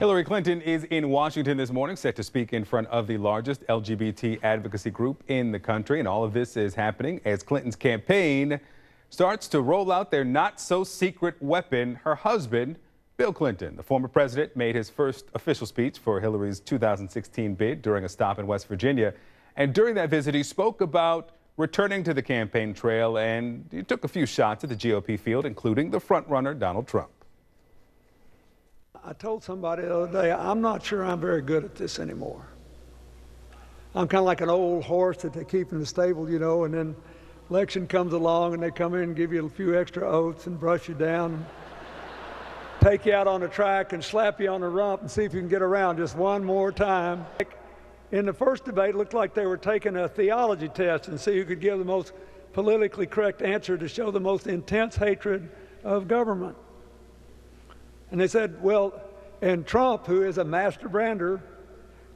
Hillary Clinton is in Washington this morning, set to speak in front of the largest LGBT advocacy group in the country. And all of this is happening as Clinton's campaign starts to roll out their not-so-secret weapon, her husband, Bill Clinton. The former president made his first official speech for Hillary's 2016 bid during a stop in West Virginia. And during that visit, he spoke about returning to the campaign trail, and he took a few shots at the GOP field, including the frontrunner, Donald Trump. I told somebody the other day, I'm not sure I'm very good at this anymore. I'm kind of like an old horse that they keep in the stable, you know, and then election comes along and they come in and give you a few extra oats and brush you down, and take you out on the track and slap you on the rump and see if you can get around just one more time. In the first debate, it looked like they were taking a theology test and see who could give the most politically correct answer to show the most intense hatred of government. And they said, well, and Trump, who is a master brander,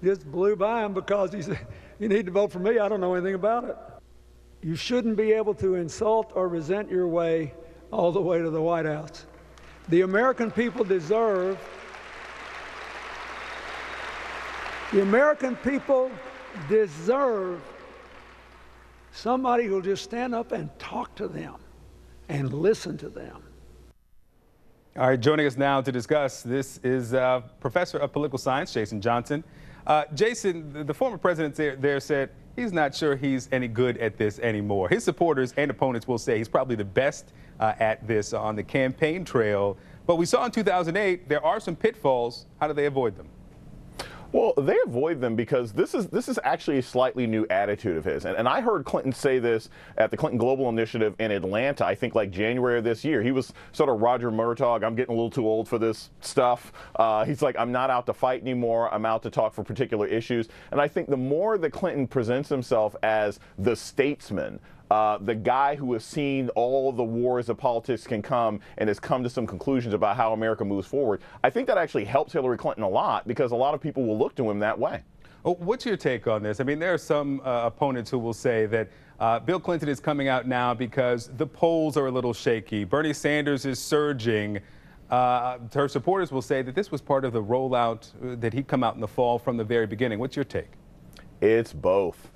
just blew by him because he said, you need to vote for me, I don't know anything about it. You shouldn't be able to insult or resent your way all the way to the White House. The American people deserve, somebody who'll just stand up and talk to them and listen to them. All right, joining us now to discuss this is Professor of Political Science, Jason Johnson. Jason, the former president there said he's not sure he's any good at this anymore. His supporters and opponents will say he's probably the best at this on the campaign trail. But we saw in 2008 there are some pitfalls. How do they avoid them? Well, they avoid them because this is actually a slightly new attitude of his. And I heard Clinton say this at the Clinton Global Initiative in Atlanta, I think like January of this year. He was sort of Roger Murtaugh, I'm getting a little too old for this stuff. He's like, I'm not out to fight anymore. I'm out to talk for particular issues. And I think the more that Clinton presents himself as the statesman, the guy who has seen all the wars that politics can come and has come to some conclusions about how America moves forward, I think that actually helps Hillary Clinton a lot because a lot of people will look to him that way. Well, what's your take on this? I mean, there are some opponents who will say that Bill Clinton is coming out now because the polls are a little shaky. Bernie Sanders is surging. Her supporters will say that this was part of the rollout, that he'd come out in the fall from the very beginning. What's your take? It's both.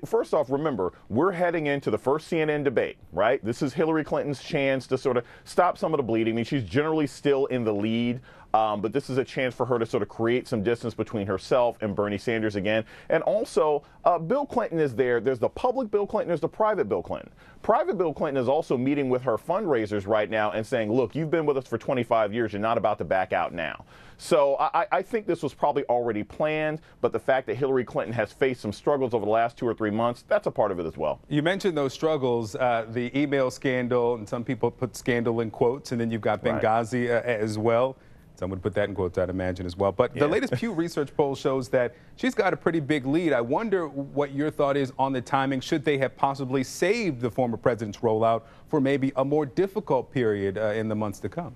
First off, remember, we're heading into the first CNN debate, right? This is Hillary Clinton's chance to sort of stop some of the bleeding. I mean, she's generally still in the lead, but this is a chance for her to sort of create some distance between herself and Bernie Sanders again. And also, Bill Clinton is there. There's the public Bill Clinton, there's the private Bill Clinton. Private Bill Clinton is also meeting with her fundraisers right now and saying, look, you've been with us for 25 years. You're not about to back out now. So I think this was probably already planned, but the fact that Hillary Clinton has faced some struggles over the last 2 or 3 months, that's a part of it as well. You mentioned those struggles, the email scandal, and some people put scandal in quotes, and then you've got Benghazi as well. Some would put that in quotes, I'd imagine, as well. But the latest Pew Research poll shows that she's got a pretty big lead. I wonder what your thought is on the timing. Should they have possibly saved the former president's rollout for maybe a more difficult period in the months to come?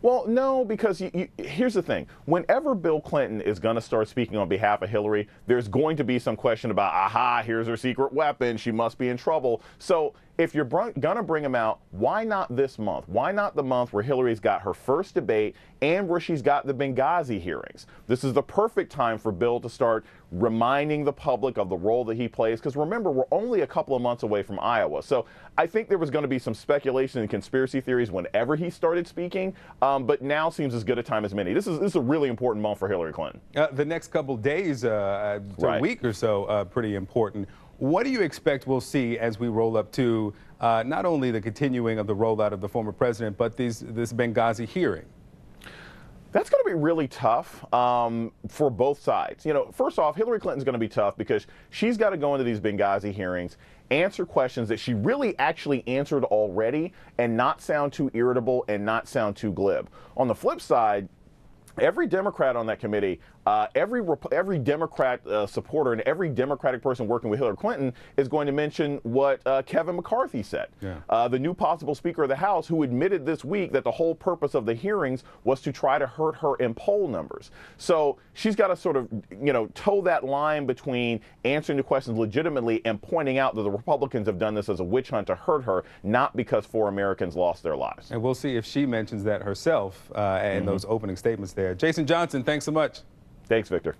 Well, no, because here's the thing. Whenever Bill Clinton is going to start speaking on behalf of Hillary, there's going to be some question about, aha, here's her secret weapon. She must be in trouble. So if you're going to bring him out, why not this month? Why not the month where Hillary's got her first debate and where she's got the Benghazi hearings? This is the perfect time for Bill to start reminding the public of the role that he plays. Because remember, we're only a couple of months away from Iowa. So I think there was going to be some speculation and conspiracy theories whenever he started speaking. But now seems as good a time as many. This is a really important month for Hillary Clinton. The next couple days, a week or so, pretty important. What do you expect we'll see as we roll up to not only the continuing of the rollout of the former president, but this Benghazi hearing? That's going to be really tough for both sides. You know, first off, Hillary Clinton's going to be tough because she's got to go into these Benghazi hearings, answer questions that she really actually answered already, and not sound too irritable and not sound too glib. On the flip side, every Democrat on that committee, every Democrat supporter and every Democratic person working with Hillary Clinton is going to mention what Kevin McCarthy said, the new possible Speaker of the House, who admitted this week that the whole purpose of the hearings was to try to hurt her in poll numbers. So she's got to sort of, toe that line between answering the questions legitimately and pointing out that the Republicans have done this as a witch hunt to hurt her, not because 4 Americans lost their lives. And we'll see if she mentions that herself in those opening statements there. there. Jason Johnson, thanks so much. Thanks, Victor.